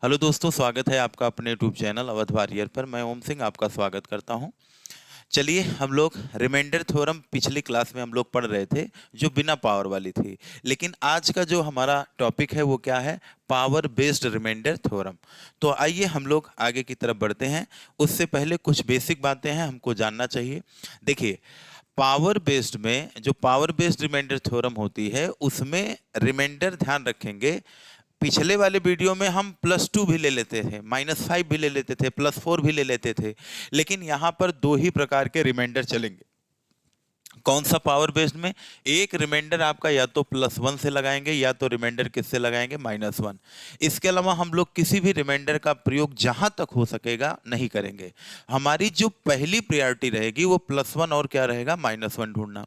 Hello दोस्तों, स्वागत है आपका अपने यूट्यूब चैनल अवध वारियर पर। मैं ओम सिंह आपका स्वागत करता हूं। चलिए, हम लोग रिमाइंडर थ्योरम पिछली क्लास में हम लोग पढ़ रहे थे, जो बिना पावर वाली थी। लेकिन आज का जो हमारा टॉपिक है वो क्या है? Power based remainder theorem. तो आइए हम लोग आगे की तरफ बढ़ते हैं। उससे पहले कुछ बेसिक बातें हैं हमको जानना चाहिए। देखिए, पावर बेस्ड में जो पावर बेस्ड रिमाइंडर थ्योरम होती है उसमें रिमाइंडर, ध्यान रखेंगे, पिछले वाले वीडियो में हम +2 भी ले लेते थे, -5 भी ले लेते थे, +4 भी ले लेते थे। लेकिन यहाँ पर दो ही प्रकार के रिमाइंडर चलेंगे। कौन सा? पावर बेस्ड में एक रिमाइंडर आपका या तो +1 से लगाएंगे या तो रिमाइंडर किससे लगाएंगे? -1। इसके अलावा हम लोग किसी भी रिमाइंडर का प्रयोग जहां तक हो सकेगा नहीं करेंगे। हमारी जो पहली प्रायोरिटी रहेगी वो +1 और क्या रहेगा? -1 ढूंढना।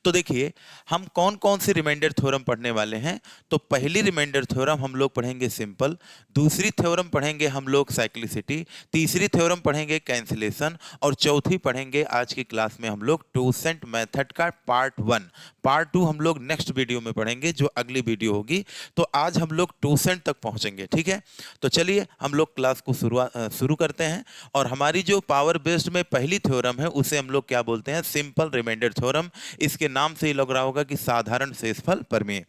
तो देखिए, हम कौन कौन से रिमाइंडर थ्योरम पढ़ने वाले हैं। तो पहली रिमाइंडर थ्योरम हम लोग पढ़ेंगे सिंपल, दूसरी थ्योरम पढ़ेंगे हम लोग साइक्लिसिटी, तीसरी थ्योरम पढ़ेंगे कैंसिलेशन, और चौथी पढ़ेंगे आज की क्लास में हम लोग टोसेंट मेथड का पार्ट 1। पार्ट 2 हम लोग नेक्स्ट वीडियो में पढ़ेंगे, जो अगली वीडियो होगी। तो आज हम लोग टोसेंट तक पहुंचेंगे, ठीक है। तो चलिए हम लोग क्लास को शुरू करते हैं। और हमारी जो पावर बेस्ड में पहली थ्योरम है उसे हम लोग क्या बोलते हैं? Simple remainder theorem. इसके नाम से ही लग रहा होगा कि साधारण शेषफल प्रमेय।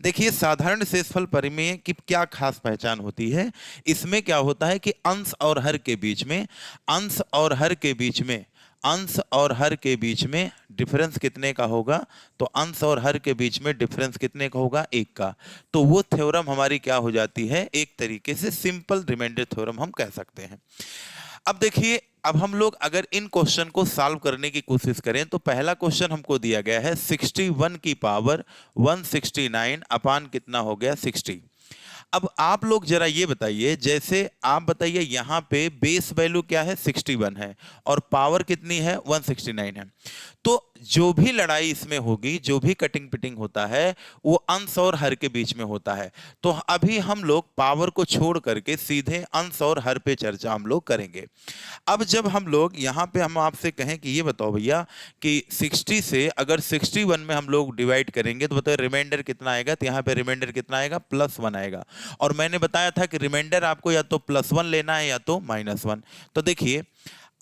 देखिए, साधारण शेषफल प्रमेय की क्या खास पहचान होती है? इसमें क्या होता है कि अंश और हर के बीच में, अंश और हर के बीच में, अंश और हर के बीच में डिफरेंस कितने का होगा? तो अंश और हर के बीच में डिफरेंस कितने का होगा? 1 का। तो वो थ्योरम हमारी क्या हो जाती है? एक तरीके से सिंपल रिमाइंडर थ्योरम हम कह सकते हैं। अब देखिए, अब हम लोग अगर इन क्वेश्चन को सॉल्व करने की कोशिश करें तो पहला क्वेश्चन हमको दिया गया है 61 की पावर 169 अपान कितना हो गया? 60। अब आप लोग जरा ये बताइए, जैसे आप बताइए यहाँ पे बेस वैल्यू क्या है? 61 है, और पावर कितनी है? 169 है। तो जो भी लड़ाई इसमें होगी, जो भी कटिंग पिटिंग होता है, वो अंश और हर के बीच में होता है। तो अभी हम लोग पावर को छोड़ करके सीधे अंश और हर पे चर्चा हम लोग करेंगे। अब जब हम लोग यहाँ पे हम आपसे कहें कि ये बताओ भैया कि 60 से अगर 61 में हम लोग डिवाइड करेंगे तो बताओ रिमाइंडर कितना आएगा? तो यहाँ पे रिमाइंडर कितना आएगा? +1 आएगा। और मैंने बताया था कि रिमाइंडर आपको या तो +1 लेना है या तो -1। तो देखिए,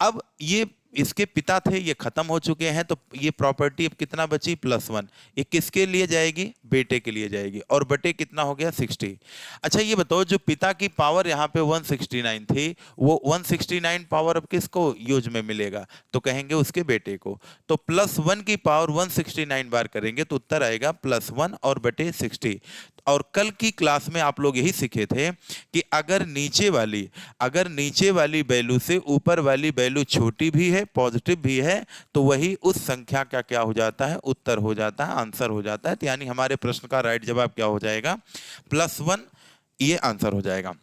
अब ये इसके पिता थे, ये खत्म हो चुके हैं, तो ये प्रॉपर्टी अब कितना बची? +1। ये किसके लिए जाएगी? बेटे के लिए जाएगी। और बटे कितना हो गया? 60। अच्छा ये बताओ, जो पिता की पावर यहाँ पे 169 थी, वो 169 पावर अब किसको यूज में मिलेगा? तो कहेंगे उसके बेटे को। तो +1 की पावर 169 बार करेंगे तो उत्तर आएगा +1 और बटे 60। और कल की क्लास में आप लोग यही सीखे थे कि अगर नीचे वाली वैल्यू से ऊपर वाली वैल्यू छोटी भी है, पॉजिटिव भी है, तो वही उस संख्या का क्या हो जाता है? उत्तर हो जाता है, आंसर हो जाता है। तो यानी हमारे प्रश्न का राइट जवाब क्या हो जाएगा? +1, ये आंसर हो जाएगा।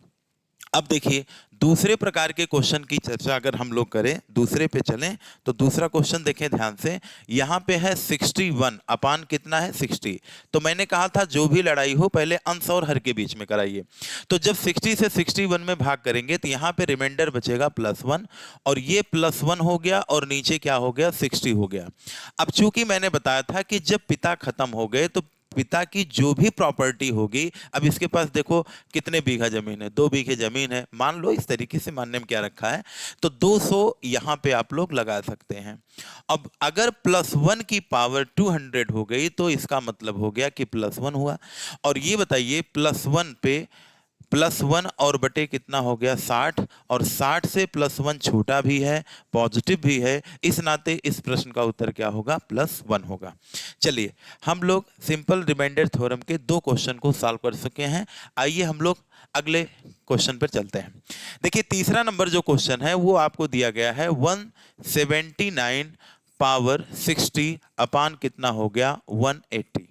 अब देखिए, दूसरे प्रकार के क्वेश्चन की चर्चा अगर हम लोग करें, दूसरे पे चलें, तो दूसरा क्वेश्चन देखें ध्यान से। यहाँ पे है 61 अपान कितना है? 60। तो मैंने कहा था जो भी लड़ाई हो पहले अंश और हर के बीच में कराइए। तो जब 60 से 61 में भाग करेंगे तो यहाँ पे रिमाइंडर बचेगा +1, और ये +1 हो गया और नीचे क्या हो गया? 60 हो गया। अब चूंकि मैंने बताया था कि जब पिता खत्म हो गए तो पिता की जो भी प्रॉपर्टी होगी, अब इसके पास देखो कितने बीघा जमीन है? 2 बीघे जमीन है, मान लो। इस तरीके से मानने में क्या रखा है, तो 200 यहां पे आप लोग लगा सकते हैं। अब अगर +1 की पावर 200 हो गई तो इसका मतलब हो गया कि +1 हुआ। और ये बताइए, +1 पे +1 और बटे कितना हो गया? 60। और 60 से +1 छोटा भी है, पॉजिटिव भी है, इस नाते इस प्रश्न का उत्तर क्या होगा? +1 होगा। चलिए, हम लोग सिंपल रिमाइंडर थ्योरम के 2 क्वेश्चन को सॉल्व कर चुके हैं। आइए हम लोग अगले क्वेश्चन पर चलते हैं। देखिए, तीसरा नंबर जो क्वेश्चन है वो आपको दिया गया है 179 पावर 60 अपान कितना हो गया? 180।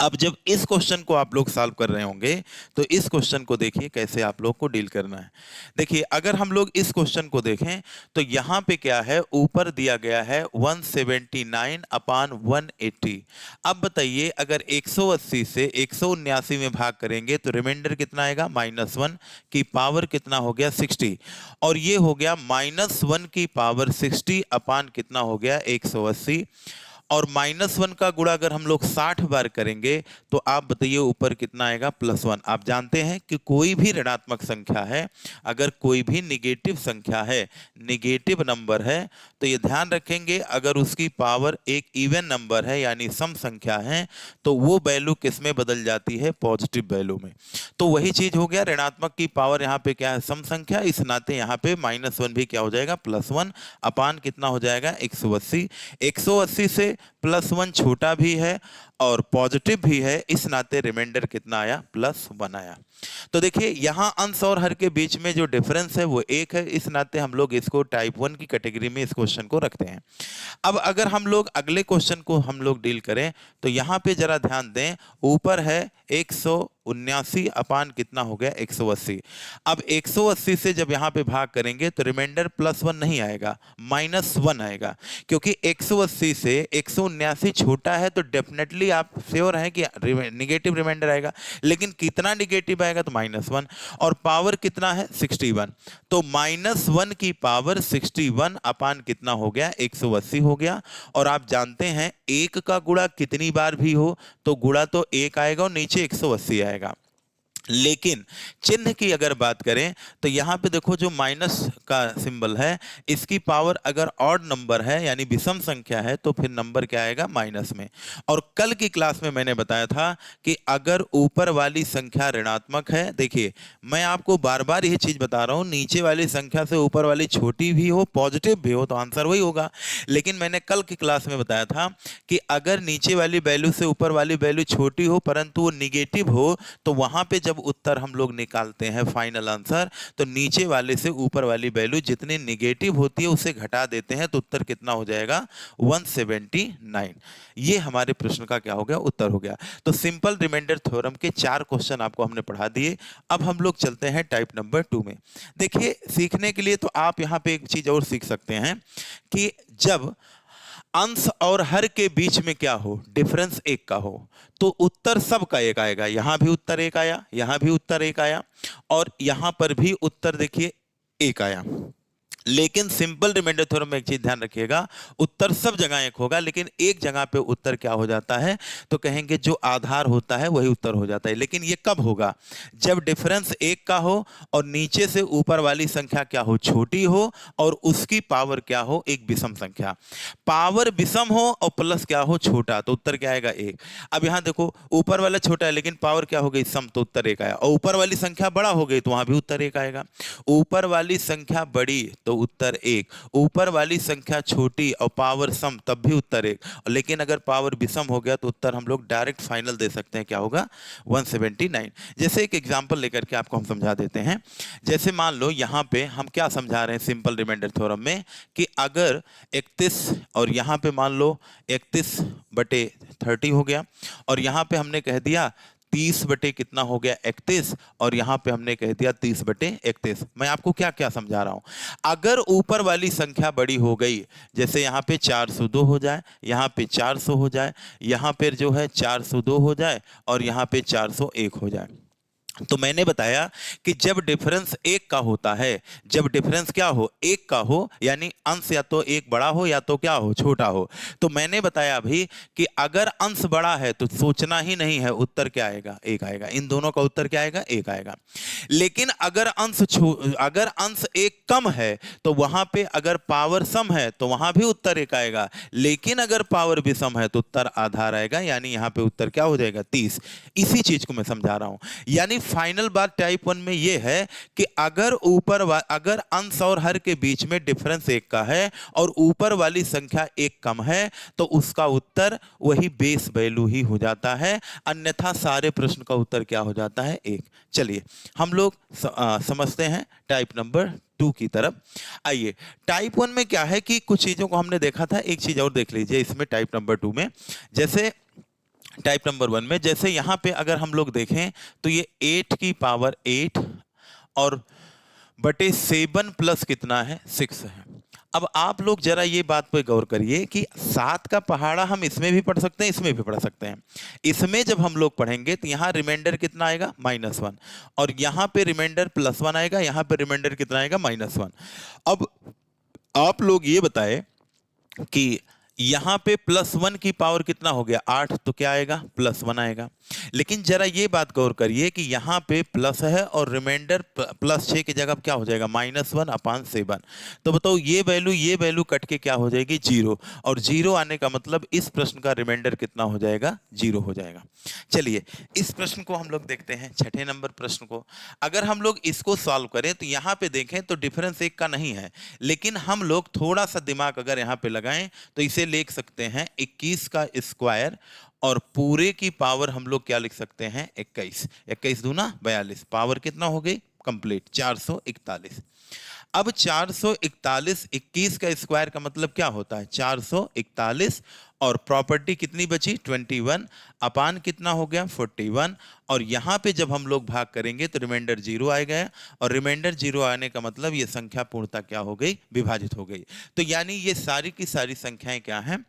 अब जब इस क्वेश्चन को आप लोग सॉल्व कर रहे होंगे तो इस क्वेश्चन को देखिए कैसे आप लोग को डील करना है। देखिए, अगर हम लोग इस क्वेश्चन को देखें तो यहाँ पे क्या है? ऊपर दिया गया है 179 अपान 180। अब बताइए, अगर 180 से 179 में भाग करेंगे तो रिमाइंडर कितना आएगा? -1 की पावर कितना हो गया? 60। और ये हो गया -1 की पावर 60 अपान कितना हो गया? 180। और -1 का गुणा अगर हम लोग 60 बार करेंगे तो आप बताइए ऊपर कितना आएगा, +1। आप जानते हैं कि कोई भी ऋणात्मक संख्या है, अगर कोई भी निगेटिव संख्या है, निगेटिव नंबर है, तो ये ध्यान रखेंगे अगर उसकी पावर एक इवन नंबर है यानी सम संख्या है तो वो वैल्यू किस में बदल जाती है, पॉजिटिव वैल्यू में। तो वही चीज हो गया, ऋणात्मक की पावर यहाँ पे क्या है, सम संख्या, इस नाते यहाँ पे -1 भी क्या हो जाएगा, +1 अपान कितना हो जाएगा, 180। 180 से +1 छोटा भी है और पॉजिटिव भी है, इस नाते रिमाइंडर कितना आया, +1 आया। तो देखिए यहां अंश और हर के बीच में जो डिफरेंस है वो 1 है, इस नाते हम लोग इसको टाइप 1 की कैटेगरी में इस क्वेश्चन को रखते हैं। अब अगर हम लोग अगले क्वेश्चन को हम लोग डील करें तो यहां पे जरा ध्यान दें, ऊपर है 179 अपान कितना हो गया, 180। अब 180 से जब यहां पे भाग करेंगे तो रिमाइंडर +1 नहीं आएगा, -1 आएगा, क्योंकि 180 से 179 छोटा है तो डेफिनेटली आप श्योर हैं कि निगेटिव रिमाइंडर आएगा। लेकिन कितना निगेटिव आएगा, तो -1, और पावर कितना है, 61। तो -1 की पावर 61 अपान कितना हो गया, 180 हो गया। और आप जानते हैं 1 का गुणा कितनी बार भी हो तो गुणा तो 1 आएगा और नीचे 180 आएगा। लेकिन चिन्ह की अगर बात करें तो यहां पे देखो जो माइनस का सिंबल है, इसकी पावर अगर ऑड नंबर है यानी विषम संख्या है तो फिर नंबर क्या आएगा, माइनस में। और कल की क्लास में मैंने बताया था कि अगर ऊपर वाली संख्या ऋणात्मक है, देखिए मैं आपको बार बार यह चीज बता रहा हूं, नीचे वाली संख्या से ऊपर वाली छोटी भी हो पॉजिटिव भी हो तो आंसर वही होगा। लेकिन मैंने कल की क्लास में बताया था कि अगर नीचे वाली वैल्यू से ऊपर वाली वैल्यू छोटी हो परंतु वो निगेटिव हो तो वहां पे जब उत्तर हम लोग निकालते हैं फाइनल आंसर, तो नीचे वाले से ऊपर वाली वैल्यू जितनी निगेटिव होती है उसे घटा देते हैं तो उत्तर कितना हो जाएगा, 179। ये हमारे प्रश्न का क्या हो गया, उत्तर हो गया। तो सिंपल रिमाइंडर थ्योरम के 4 क्वेश्चन आपको हमने पढ़ा दिए। अब हम लोग चलते हैं टाइप नंबर 2 में। देखिए सीखने के लिए तो आप यहां पे एक चीज और सीख सकते हैं कि जब अंश और हर के बीच में क्या हो, डिफरेंस 1 का हो, तो उत्तर सबका 1 आएगा। यहां भी उत्तर 1 आया, यहां भी उत्तर 1 आया और यहां पर भी उत्तर देखिए 1 आया। लेकिन सिंपल रिमाइंडर थ्योरम में एक चीज ध्यान रखिएगा, उत्तर सब जगह 1 होगा लेकिन एक जगह पे उत्तर क्या हो जाता है, तो कहेंगे जो आधार होता है वही उत्तर हो जाता है। लेकिन ये कब होगा, जब डिफरेंस 1 का हो और नीचे से ऊपर वाली संख्या क्या हो, छोटी हो और उसकी पावर क्या हो, एक विषम संख्या। पावर विषम हो और प्लस क्या हो, छोटा, तो उत्तर क्या आएगा, 1। अब यहां देखो ऊपर वाला छोटा है लेकिन पावर क्या हो गई, सम, तो उत्तर 1 आया। और ऊपर वाली संख्या बड़ा हो गई तो वहां भी उत्तर 1 आएगा। ऊपर वाली संख्या बड़ी तो उत्तर 1, ऊपर वाली संख्या छोटी और पावर सम तब भी उत्तर 1। लेकिन अगर पावर विषम हो गया तो उत्तर हम लोग डायरेक्ट फाइनल दे सकते हैं, क्या होगा, 179। जैसे एक एग्जांपल लेकर के आपको हम समझा देते हैं। जैसे मान लो यहां पे हम क्या समझा रहे हैं सिंपल रिमाइंडर थ्योरम में, कि अगर 31 और यहां पे मान लो 31/30 हो गया और यहां पे हमने कह दिया 30 बटे कितना हो गया, 31, और यहां पे हमने कह दिया 30/31। मैं आपको क्या क्या समझा रहा हूं, अगर ऊपर वाली संख्या बड़ी हो गई, जैसे यहां पे 402 हो जाए, यहां पे 400 हो जाए, यहां पे जो है 402 हो जाए और यहां पे 401 हो जाए, तो मैंने बताया कि जब डिफरेंस 1 का होता है, जब डिफरेंस क्या हो, 1 का हो, यानी अंश या तो 1 बड़ा हो या तो क्या हो, छोटा हो, तो मैंने बताया अभी कि अगर अंश बड़ा है तो सोचना ही नहीं है, उत्तर क्या आएगा, 1 आएगा। इन दोनों का उत्तर क्या आएगा, 1 आएगा। लेकिन अगर अंश 1 कम है तो वहां पे अगर पावर सम है तो वहां भी उत्तर 1 आएगा। लेकिन अगर पावर विषम है तो उत्तर आधार आएगा, यानी यहां पे उत्तर क्या हो जाएगा, 30। इसी चीज को मैं समझा रहा हूं। यानी फाइनल बात टाइप 1 में यह है कि अगर अंश और हर के बीच में डिफरेंस 1 का है और ऊपर वाली संख्या 1 कम है तो उसका उत्तर वही बेस वैल्यू ही हो जाता है, अन्यथा सारे प्रश्न का उत्तर क्या हो जाता है, 1। चलिए हम लोग समझते हैं टाइप नंबर 2 की तरफ। आइए टाइप 1 में क्या है कि कुछ चीजों को हमने देखा था, एक चीज और देख लीजिए इसमें टाइप नंबर 2 में। जैसे टाइप नंबर 1 में जैसे यहां पे अगर हम लोग देखें तो ये 8 की पावर 8 और बटे 7 प्लस कितना है, 6 है। अब आप लोग जरा ये बात पे गौर करिए कि 7 का पहाड़ा हम इसमें भी पढ़ सकते हैं, इसमें भी पढ़ सकते हैं। इसमें जब हम लोग पढ़ेंगे तो यहाँ रिमाइंडर कितना आएगा, -1, और यहाँ पे रिमाइंडर +1 आएगा, यहाँ पे रिमाइंडर कितना आएगा, -1। अब आप लोग ये बताएं कि यहां पे +1 की पावर कितना हो गया 8, तो क्या आएगा +1 आएगा। लेकिन जरा ये बात गौर करिए कि यहाँ पे प्लस है और रिमाइंडर +6 की जगह क्या हो जाएगा -1/7। तो बताओ ये वैल्यू कट के क्या हो जाएगी 0, और 0 आने का मतलब इस प्रश्न का रिमाइंडर कितना हो जाएगा 0 हो जाएगा। चलिए इस प्रश्न को हम लोग देखते हैं, छठे नंबर प्रश्न को। अगर हम लोग इसको सॉल्व करें तो यहाँ पे देखें तो डिफरेंस एक का नहीं है, लेकिन हम लोग थोड़ा सा दिमाग अगर यहाँ पे लगाएं तो इसे लिख सकते हैं 21 का स्क्वायर, और पूरे की पावर हम लोग क्या लिख सकते हैं 21। 21 दूना 42, पावर कितना हो गई कंप्लीट 441। अब 441, 21 का स्क्वायर का मतलब क्या होता है 441, और प्रॉपर्टी कितनी बची 21, अपान कितना हो गया 41, और यहां पे जब हम लोग भाग करेंगे तो रिमाइंडर 0 आएगा, और रिमाइंडर 0 आने का मतलब ये संख्या पूर्णतः क्या हो गई विभाजित हो गई। तो यानी ये सारी की सारी संख्याएं क्या हैं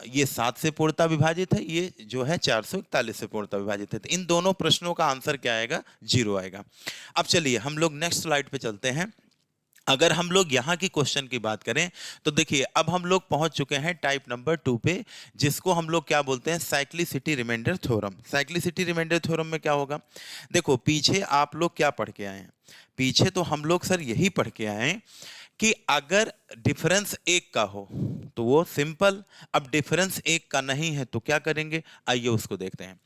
ये 7 से पूर्णतः विभाजित है, ये जो है 441 से पूर्णतः विभाजित है। तो इन दोनों प्रश्नों का आंसर क्या आएगा 0 आएगा। अब चलिए हम लोग नेक्स्ट स्लाइड पे चलते हैं। अगर हम लोग यहाँ की क्वेश्चन की बात करें तो देखिए अब हम लोग पहुंच चुके हैं टाइप नंबर 2 पे, जिसको हम लोग क्या बोलते हैं cyclicity remainder theorem. Cyclicity remainder theorem में क्या होगा, देखो पीछे आप लोग क्या पढ़ के आए हैं, पीछे तो हम लोग सर यही पढ़ के आए हैं कि अगर डिफरेंस एक का हो तो वो सिंपल, अब डिफरेंस एक का नहीं है तो क्या करेंगे, आइए उसको देखते हैं।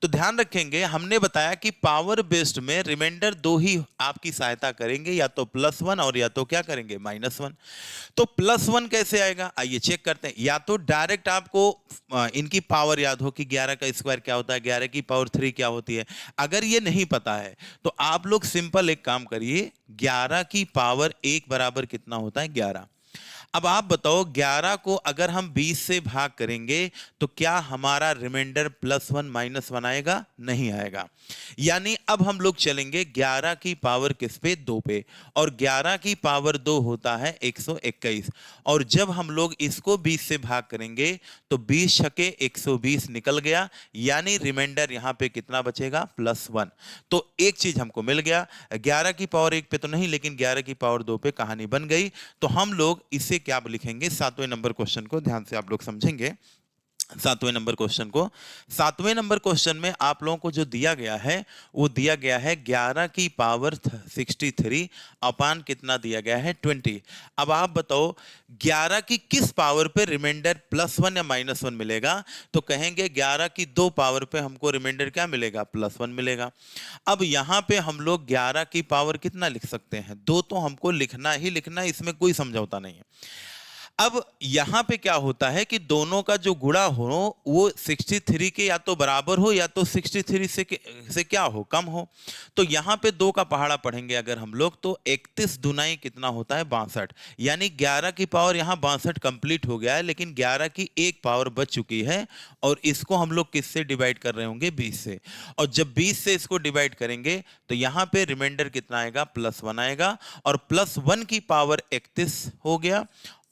तो ध्यान रखेंगे हमने बताया कि पावर बेस्ड में रिमाइंडर 2 ही आपकी सहायता करेंगे, या तो +1 और या तो क्या करेंगे -1। तो +1 कैसे आएगा आइए चेक करते हैं। या तो डायरेक्ट आपको इनकी पावर याद हो कि 11 का स्क्वायर क्या होता है, 11 की पावर 3 क्या होती है। अगर ये नहीं पता है तो आप लोग सिंपल एक काम करिए, 11 की पावर 1 बराबर कितना होता है 11। अब आप बताओ 11 को अगर हम 20 से भाग करेंगे तो क्या हमारा रिमाइंडर +1 -1 आएगा, नहीं आएगा। यानी अब हम लोग चलेंगे 11 की पावर किस पे 2 पे, और 11 की पावर 2 होता है 121, और जब हम लोग इसको 20 से भाग करेंगे तो 20 छके 120 निकल गया, यानी रिमाइंडर यहां पे कितना बचेगा +1। तो एक चीज हमको मिल गया, 11 की पावर 1 पे तो नहीं लेकिन 11 की पावर 2 पे कहानी बन गई। तो हम लोग इसे क्या लिखेंगे, 7वें नंबर क्वेश्चन को ध्यान से आप लोग समझेंगे। 7वें नंबर क्वेश्चन को, 7वें नंबर क्वेश्चन में आप लोगों को जो दिया गया है वो दिया गया है 11 की पावर 63 अपान कितना दिया गया है 20। अब आप बताओ 11 की किस पावर पे रिमाइंडर +1 या -1 मिलेगा, तो कहेंगे 11 की 2 पावर पे हमको रिमाइंडर क्या मिलेगा +1 मिलेगा। अब यहां पे हम लोग 11 की पावर कितना लिख सकते हैं 2, तो हमको लिखना ही लिखना, इसमें कोई समझौता नहीं है। अब यहां पे क्या होता है कि दोनों का जो गुणा हो वो 63 के या तो बराबर हो या तो 63 से क्या हो कम हो। तो यहां पे 2 का पहाड़ा पढ़ेंगे अगर हम लोग तो 31 दुनाई कितना होता है 62, यानी 11 की पावर यहां 62 कंप्लीट हो गया है, लेकिन 11 की एक पावर बच चुकी है, और इसको हम लोग किससे डिवाइड कर रहे होंगे 20 से, और जब 20 से इसको डिवाइड करेंगे तो यहां पे रिमाइंडर कितना आएगा +1 आएगा, और +1 की पावर 31 हो गया,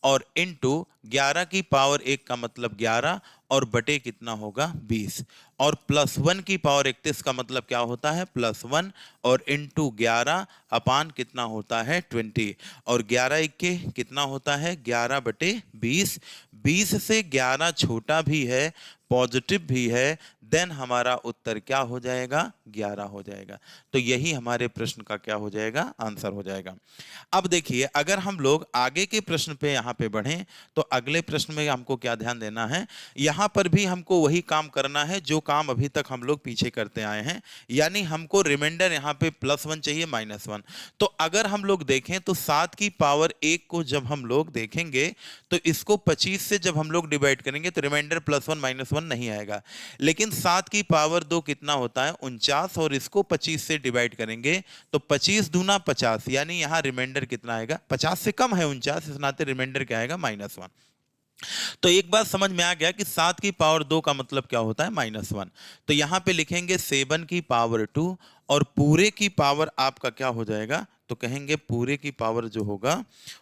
और इनटू 11 की पावर 1 का मतलब 11, और बटे कितना होगा 20, और +1 की पावर 31 का मतलब क्या होता है +1, और इनटू 11 अपान कितना होता है 20, और 11 1 कितना होता है 11 बटे 20। 20 से 11 छोटा भी है पॉजिटिव भी है, देन हमारा उत्तर क्या हो जाएगा 11 हो जाएगा। तो यही हमारे प्रश्न का क्या हो जाएगा आंसर हो जाएगा। अब देखिए अगर हम लोग आगे के प्रश्न पे यहाँ पे बढ़ें तो अगले प्रश्न में हमको क्या ध्यान देना है, यहाँ पर भी हमको वही काम करना है जो काम अभी तक हम लोग पीछे करते आए हैं, यानी हमको रिमाइंडर यहाँ पे +1 चाहिए -1। तो अगर हम लोग देखें तो 7 की पावर 1 को जब हम लोग देखेंगे तो इसको 25 से जब हम लोग डिवाइड करेंगे तो रिमाइंडर +1 -1 नहीं आएगा, लेकिन 7 की पावर 2 कितना होता है 49, और इसको 25 से डिवाइड करेंगे तो 25 दूना 50, यानी यहाँ रिमाइंडर कितना आएगा 50 से कम है 49, इस नाते रिमाइंडर क्या आएगा -1। तो एक बात समझ में आ गया कि 7 की पावर 2 का मतलब क्या होता है -1। तो यहां पे लिखेंगे 7 की पावर 2, और पूरे की पावर आपका क्या हो जाएगा, तो कहेंगे पूरे की पावर जो होगा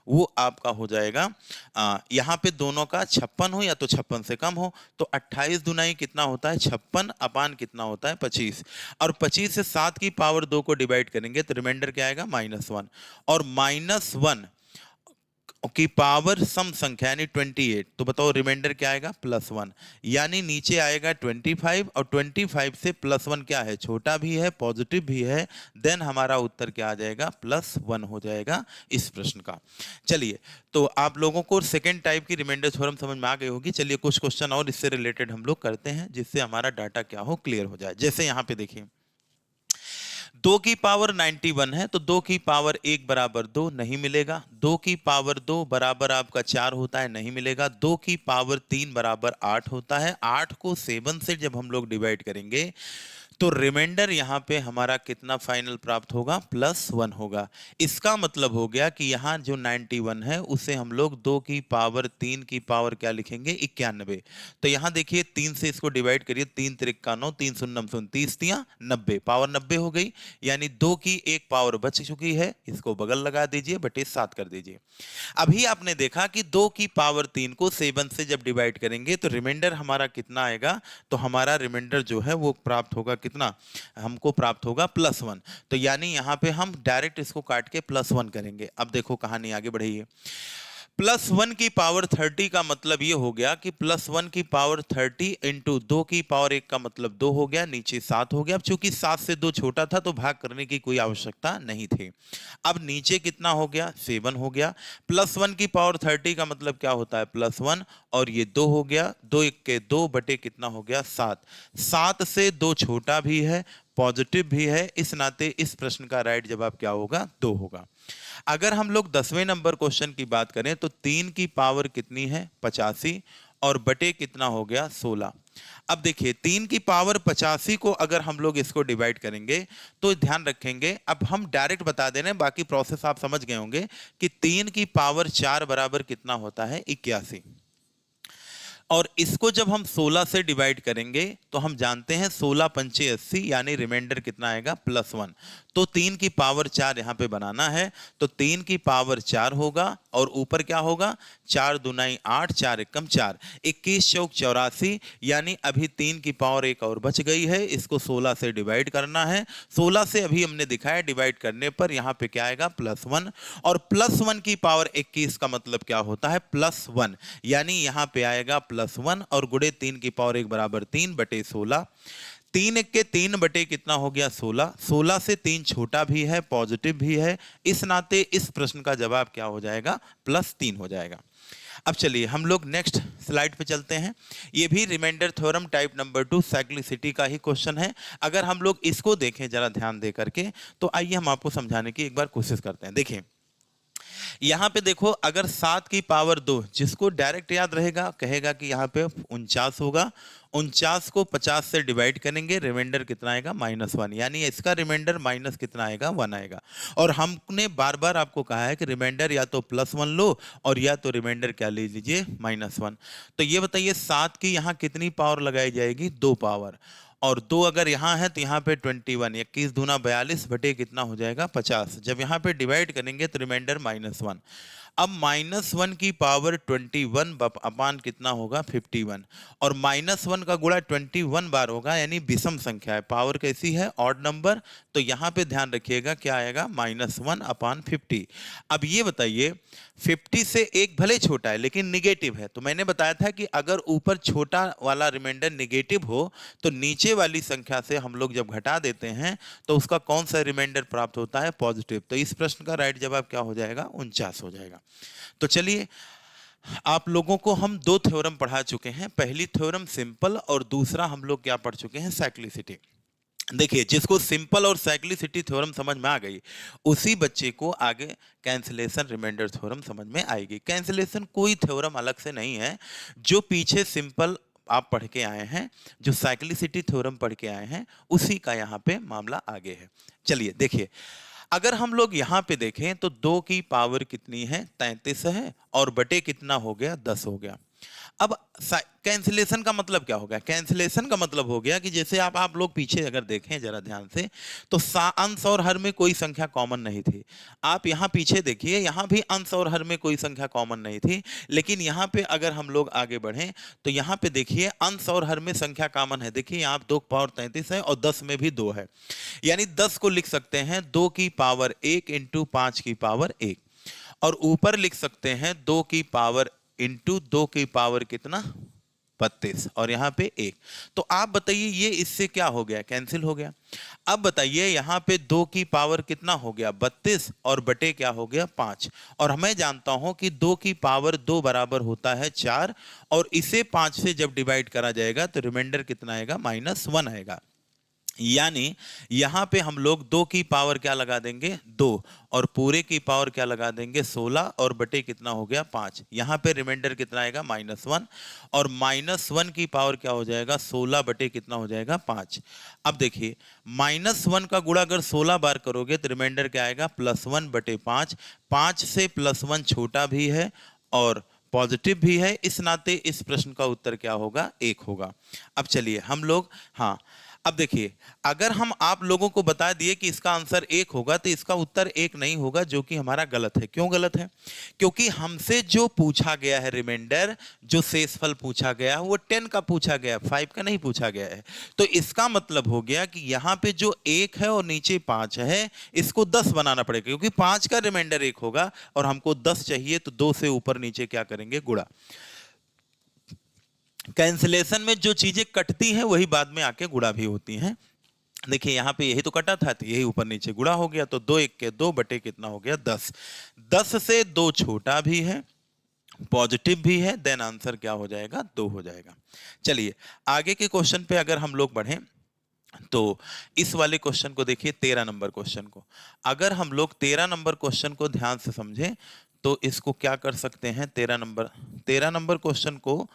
वो आपका हो जाएगा यहां पे दोनों का 56 हो या तो 56 से कम हो, तो 28 दुनाई कितना होता है 56 अपान कितना होता है 25, और 25 से 7 की पावर 2 को डिवाइड करेंगे तो रिमाइंडर क्या आएगा -1, और -1 की पावर सम संख्या यानी 28, तो बताओ रिमाइंडर क्या आएगा +1, यानी नीचे आएगा 25 और 25 से +1 क्या है, छोटा भी है पॉजिटिव भी है, देन हमारा उत्तर क्या आ जाएगा +1 हो जाएगा इस प्रश्न का। चलिए, तो आप लोगों को सेकेंड टाइप की रिमाइंडर थ्योरम समझ में आ गई होगी। चलिए कुछ क्वेश्चन और इससे रिलेटेड हम लोग करते हैं जिससे हमारा डाटा क्या हो क्लियर हो जाए। जैसे यहाँ पे देखिए 2 की पावर 91 है, तो 2 की पावर 1 बराबर 2 नहीं मिलेगा। 2 की पावर 2 बराबर आपका 4 होता है, नहीं मिलेगा। 2 की पावर 3 बराबर 8 होता है। 8 को 7 से जब हम लोग डिवाइड करेंगे तो रिमाइंडर यहाँ पे हमारा कितना फाइनल प्राप्त होगा +1 होगा। इसका मतलब हो गया कि यहाँ जो 91 है उसे हम लोग 2 की पावर 3 की पावर क्या लिखेंगे 91। तो यहाँ देखिए 3 से इसको डिवाइड करिए, 3 त्रिक 9, 3 शून्य 29 तियां 90, पावर 90 हो गई, यानी 2 की 1 पावर बच चुकी है। इसको बगल लगा दीजिए, बटे 7 कर दीजिए। अभी आपने देखा कि 2 की पावर 3 को 7 से जब डिवाइड करेंगे तो रिमाइंडर हमारा कितना आएगा, तो हमारा रिमाइंडर जो है वो प्राप्त होगा कितना, हमको प्राप्त होगा +1। तो यानी यहाँ पे हम डायरेक्ट इसको काट के +1 करेंगे। अब देखो कहानी आगे बढ़ी है। +1 की पावर 30 का मतलब ये हो गया कि +1 की पावर 30 इंटू 2 की पावर 1 का मतलब 2 हो गया, नीचे 7 हो गया। अब चूंकि 7 से 2 छोटा था तो भाग करने की कोई आवश्यकता नहीं थी। अब नीचे कितना हो गया 7 हो गया। +1 की पावर 30 का मतलब क्या होता है +1, और ये 2 हो गया, 2 1 के 2 बटे कितना हो गया 7। 7 से 2 छोटा भी है पॉजिटिव भी है, इस नाते इस प्रश्न का राइट जवाब क्या होगा 2 होगा। अगर हम लोग 10वें नंबर क्वेश्चन की बात करें तो 3 की पावर कितनी है 85 और बटे कितना हो गया 16। अब देखिए 3 की पावर 85 को अगर हम लोग इसको डिवाइड करेंगे तो ध्यान रखेंगे, अब हम डायरेक्ट बता दे रहे हैं, बाकी प्रोसेस आप समझ गए होंगे कि 3 की पावर 4 बराबर कितना होता है 81, और इसको जब हम 16 से डिवाइड करेंगे तो हम जानते हैं 16 पंचे 80, यानी रिमाइंडर कितना आएगा +1। तो 3 की पावर 4 यहाँ पे बनाना है, तो 3 की पावर 4 होगा और ऊपर क्या होगा 4 दूनाई 8, 4 एकम 4, 21 चौक 84, यानी अभी 3 की पावर 1 और बच गई है, इसको 16 से डिवाइड करना है। 16 से अभी हमने दिखाया डिवाइड करने पर यहाँ पे क्या आएगा +1, और +1 की पावर 21 का मतलब क्या होता है +1, यानी यहाँ पे आएगा +1 और गुणे 3 की पावर 1 बराबर 3 बटे 16। 3 1 के 3 बटे कितना हो गया 16। 16 से 3 छोटा भी है पॉजिटिव भी है, इस नाते इस प्रश्न का जवाब क्या हो जाएगा +3 हो जाएगा। अब चलिए हम लोग नेक्स्ट स्लाइड पे चलते हैं। ये भी remainder theorem type number 2 cyclicity का ही क्वेश्चन है। अगर हम लोग इसको देखें जरा ध्यान दे करके, तो आइए हम आपको समझाने की एक बार कोशिश करते हैं। देखिए यहाँ पे देखो, अगर 7 की पावर 2, जिसको डायरेक्ट याद रहेगा कहेगा कि यहाँ पे 49 होगा, 49 को 50 से डिवाइड करेंगे, रिमाइंडर कितना आएगा -1, यानी इसका रिमाइंडर माइनस कितना आएगा 1 आएगा। और हमने बार बार आपको कहा है कि रिमाइंडर या तो +1 लो और या तो रिमाइंडर क्या ले लीजिए -1। तो ये बताइए 7 की यहाँ कितनी पावर लगाई जाएगी 2 पावर, और 2 अगर यहाँ है तो यहाँ पे 21, 21 दूना 42 बटे कितना हो जाएगा 50। जब यहाँ पे डिवाइड करेंगे तो रिमाइंडर -1। अब -1 की पावर 21 अपान कितना होगा 51, और -1 का गुणा 21 बार होगा, यानी विषम संख्या है, पावर कैसी है ऑड नंबर, तो यहाँ पे ध्यान रखिएगा क्या आएगा -1 अपान 50। अब ये बताइए 50 से एक भले छोटा है लेकिन निगेटिव है, तो मैंने बताया था कि अगर ऊपर छोटा वाला रिमाइंडर निगेटिव हो तो नीचे वाली संख्या से हम लोग जब घटा देते हैं तो उसका कौन सा रिमाइंडर प्राप्त होता है पॉजिटिव। तो इस प्रश्न का राइट जवाब क्या हो जाएगा 49 हो जाएगा। तो चलिए आप लोगों को हम 2 थ्योरम पढ़ा चुके हैं, पहली थ्योरम सिंपल और दूसरा हम लोग क्या पढ़ चुके हैं साइक्लिसिटी। देखिए जिसको सिंपल और साइक्लिसिटी थ्योरम समझ में आ गई उसी बच्चे को आगे कैंसिलेशन रिमाइंडर थ्योरम समझ में आएगी। कैंसिलेशन कोई थ्योरम अलग से नहीं है, जो पीछे सिंपल आप पढ़ के आए हैं, जो साइक्लिसिटी थ्योरम पढ़ के आए हैं, उसी का यहाँ पे मामला आगे है। चलिए देखिए, अगर हम लोग यहाँ पे देखें तो 2 की पावर कितनी है 33 है, और बटे कितना हो गया 10 हो गया। अब कैंसिलेशन का मतलब क्या हो गया, कैंसिलेशन का मतलब हो गया कि जैसे आप लोग पीछे अगर देखें जरा ध्यान से, तो अंश और हर में कोई संख्या कॉमन नहीं थी। आप यहाँ पीछे देखिए, यहाँ भी अंश और हर में कोई संख्या कॉमन नहीं थी, लेकिन यहाँ पे अगर हम लोग आगे बढ़ें तो यहाँ पे देखिए अंश और हर में संख्या कॉमन है। देखिए यहाँ 2 की पावर 33 है और 10 में भी 2 है, यानी 10 को लिख सकते हैं 2 की पावर 1 इंटू 5 की पावर 1, और ऊपर लिख सकते हैं 2 की पावर इंटू 2 की पावर कितना 32 और यहाँ पे 1। तो आप बताइए ये इससे क्या हो गया, कैंसिल हो गया। अब बताइए यहाँ पे 2 की पावर कितना हो गया 32 और बटे क्या हो गया 5। और मैं जानता हूं कि 2 की पावर 2 बराबर होता है 4 और इसे 5 से जब डिवाइड करा जाएगा तो रिमाइंडर कितना आएगा -1 आएगा। यानी यहां पे हम लोग 2 की पावर क्या लगा देंगे 2 और पूरे की पावर क्या लगा देंगे 16 और बटे कितना हो गया 5। यहां पे रिमाइंडर कितना आएगा -1 और -1 की पावर क्या हो जाएगा 16 बटे कितना हो जाएगा 5। अब देखिए -1 का गुणा अगर 16 बार करोगे तो रिमाइंडर क्या आएगा +1 बटे 5। 5 से +1 छोटा भी है और पॉजिटिव भी है, इस नाते इस प्रश्न का उत्तर क्या होगा 1 होगा। अब चलिए हम लोग हाँ अब देखिए अगर हम आप लोगों को बता दिए कि इसका आंसर 1 होगा तो इसका उत्तर 1 नहीं होगा, जो कि हमारा गलत है। क्यों गलत है? क्योंकि हमसे जो पूछा गया है रिमाइंडर, जो शेषफल पूछा गया है वो 10 का पूछा गया है, 5 का नहीं पूछा गया है। तो इसका मतलब हो गया कि यहाँ पे जो 1 है और नीचे 5 है इसको 10 बनाना पड़ेगा, क्योंकि 5 का रिमाइंडर 1 होगा और हमको 10 चाहिए तो 2 से ऊपर नीचे क्या करेंगे गुणा। कैंसिलेशन में जो चीजें कटती हैं वही बाद में आके गुणा भी होती हैं। देखिए यहाँ पे यही तो कटा था तो यही ऊपर नीचे गुणा हो गया, तो 2 1 के 2 बटे कितना हो गया 10। 10 से 2 छोटा भी है, पॉजिटिव भी है, देन आंसर क्या हो जाएगा 2 हो जाएगा। चलिए आगे के क्वेश्चन पे अगर हम लोग बढ़ें तो इस वाले क्वेश्चन को देखिए 13 नंबर क्वेश्चन को। अगर हम लोग 13 नंबर क्वेश्चन को ध्यान से समझें तो इसको क्या कर सकते हैं 13 नंबर क्वेश्चन को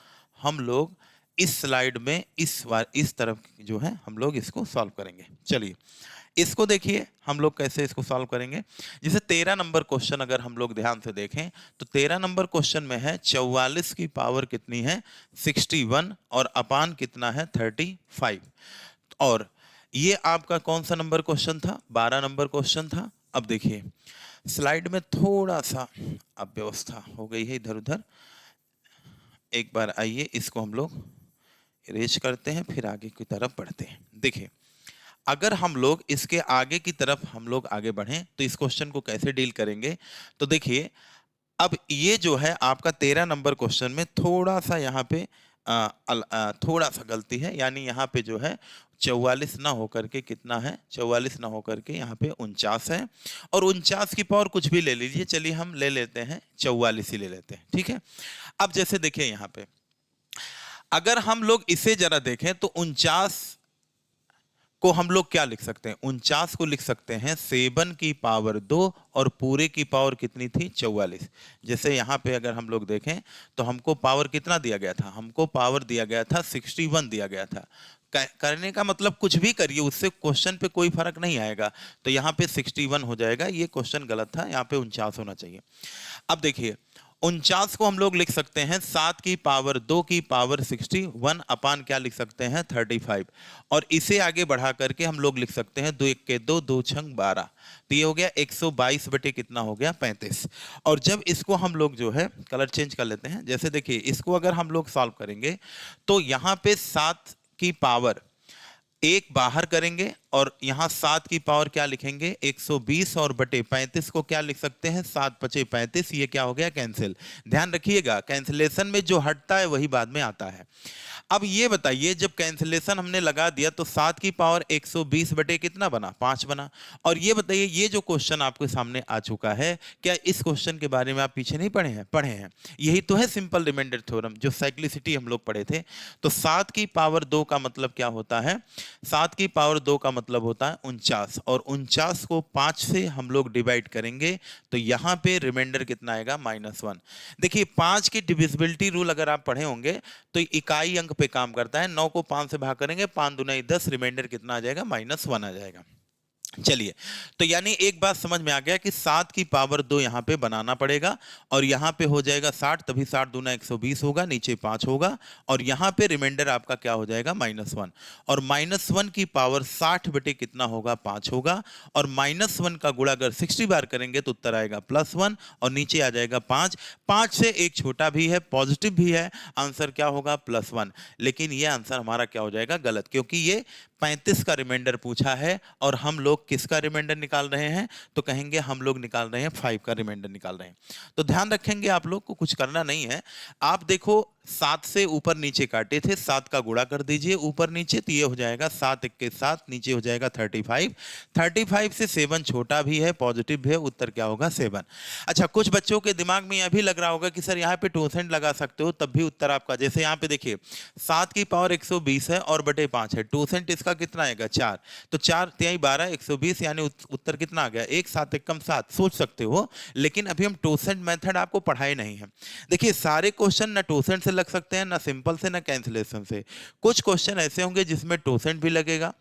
हम लोग इस स्लाइड में इस तरफ जो है हम लोग इसको सॉल्व करेंगे। चलिए इसको देखिए हम लोग कैसे इसको सॉल्व करेंगे। जैसे 13 नंबर क्वेश्चन अगर हम लोग ध्यान से देखें तो 13 नंबर क्वेश्चन में है 44 की पावर कितनी है 61 और अपान कितना है 35। और ये आपका कौन सा नंबर क्वेश्चन था 12 नंबर क्वेश्चन था। अब देखिए स्लाइड में थोड़ा सा अव्यवस्था हो गई है इधर उधर, एक बार आइए इसको हम लोग इरेज करते हैं फिर आगे की तरफ बढ़ते हैं। देखिए अगर हम लोग इसके आगे की तरफ हम लोग आगे बढ़ें तो इस क्वेश्चन को कैसे डील करेंगे। तो देखिए अब ये जो है आपका 13 नंबर क्वेश्चन में थोड़ा सा यहाँ पे थोड़ा सा गलती है, यानी यहाँ पे जो है 44 ना होकर के कितना है 44 ना होकर के यहाँ पे 49 है और 49 की पावर कुछ भी ले लीजिए, चलिए हम ले लेते हैं 44 ही ले लेते हैं, ठीक है। अब जैसे देखिए यहाँ पे अगर हम लोग इसे जरा देखें तो 49 को हम लोग क्या लिख सकते हैं 49 को लिख सकते हैं 7 की पावर 2 और पूरे की पावर कितनी थी 44। जैसे यहाँ पे अगर हम लोग देखें तो हमको पावर कितना दिया गया था, हमको पावर दिया गया था 61 दिया गया था। करने का मतलब कुछ भी करिए उससे क्वेश्चन पे कोई फर्क नहीं आएगा, तो यहाँ पे 61 हो जाएगा। ये क्वेश्चन गलत था, यहाँ पे 49 होना चाहिए। अब देखिए 49 को हम लोग लिख सकते हैं 7 की पावर 2 की पावर 61 अपान क्या लिख सकते हैं 35 और इसे आगे बढ़ा करके हम लोग लिख सकते हैं 2 1 के 2 2 छंग 12, तो ये हो गया 122 बटे कितना हो गया 35। और जब इसको हम लोग जो है कलर चेंज कर लेते हैं, जैसे देखिए इसको अगर हम लोग सॉल्व करेंगे तो यहाँ पे 7 की पावर 1 बाहर करेंगे और यहाँ 7 की पावर क्या लिखेंगे 120 और बटे 35 को क्या लिख सकते हैं 7 5 35, ये क्या हो गया कैंसिल। ध्यान रखिएगा कैंसिलेशन में जो हटता है वही बाद में आता है। अब ये बताइए जब कैंसिलेशन हमने लगा दिया तो 7 की पावर 120 बटे कितना बना 5 बना। और ये बताइए ये जो क्वेश्चन आपके सामने आ चुका है, क्या इस क्वेश्चन के बारे में आप पीछे नहीं पढ़े हैं? यही तो है सिंपल रिमाइंडर थ्योरम जो साइक्लिसिटी हम लोग पढ़े थे। तो 7 की पावर 2 का मतलब क्या होता है 7 की पावर 2 का मतलब होता है 49 और 49 को 5 से हम लोग डिवाइड करेंगे तो यहाँ पे रिमाइंडर कितना आएगा -1। देखिए 5 की डिविजिबिलिटी रूल अगर आप पढ़े होंगे तो इकाई अंक पे काम करता है। 9 को 5 से भाग करेंगे 5 दूना 10, रिमाइंडर कितना आ जाएगा -1 आ जाएगा। चलिए तो यानी एक बात समझ में आ गया कि 7 की पावर 2 यहाँ पे बनाना पड़ेगा और यहाँ पे हो जाएगा 60, तभी 60 दूना 120 होगा, नीचे 5 होगा और यहाँ पे रिमाइंडर आपका क्या हो जाएगा -1 और -1 की पावर 60 बटे कितना होगा 5 होगा और -1 का गुणा अगर 60 बार करेंगे तो उत्तर आएगा +1 और नीचे आ जाएगा 5। 5 से एक छोटा भी है पॉजिटिव भी है, आंसर क्या होगा +1। लेकिन ये आंसर हमारा क्या हो जाएगा गलत, क्योंकि ये 35 का रिमाइंडर पूछा है और हम लोग लोग किसका रिमाइंडर निकाल रहे हैं? तो कहेंगे हम लोग निकाल रहे हैं 5 का रिमाइंडर निकाल रहे हैं। तो ध्यान रखेंगे, आप लोग को कुछ करना नहीं है। आप देखो 7 से ऊपर नीचे काटे थे, 7 का गुणा कर दीजिए ऊपर नीचे, तो ये हो जाएगा 7 1 7, नीचे हो जाएगा 35। 35 से 7 छोटा भी है, पॉजिटिव भी है, उत्तर क्या होगा? 7। अच्छा, कुछ बच्चों के दिमाग में यह भी लग रहा होगा कि सर यहाँ पे 2% लगा सकते हो तब भी उत्तर आपका, जैसे यहाँ पे देखिए 7 की पावर 120 है और बटे 5 है, 2% इसका कितना आएगा? 4। तो 4 तिहाई 12, 120, यानी उत्तर कितना आ गया? 1 7 1 कम 7। सोच सकते हो, लेकिन अभी हम 2% मेथड आपको पढ़ाए नहीं है। देखिए सारे क्वेश्चन ना 2% से लग सकते हैं, ना सिंपल से, ना कैंसिलेशन से। कुछ क्वेश्चन ऐसे होंगे जिसमें 2% भी लगेगा,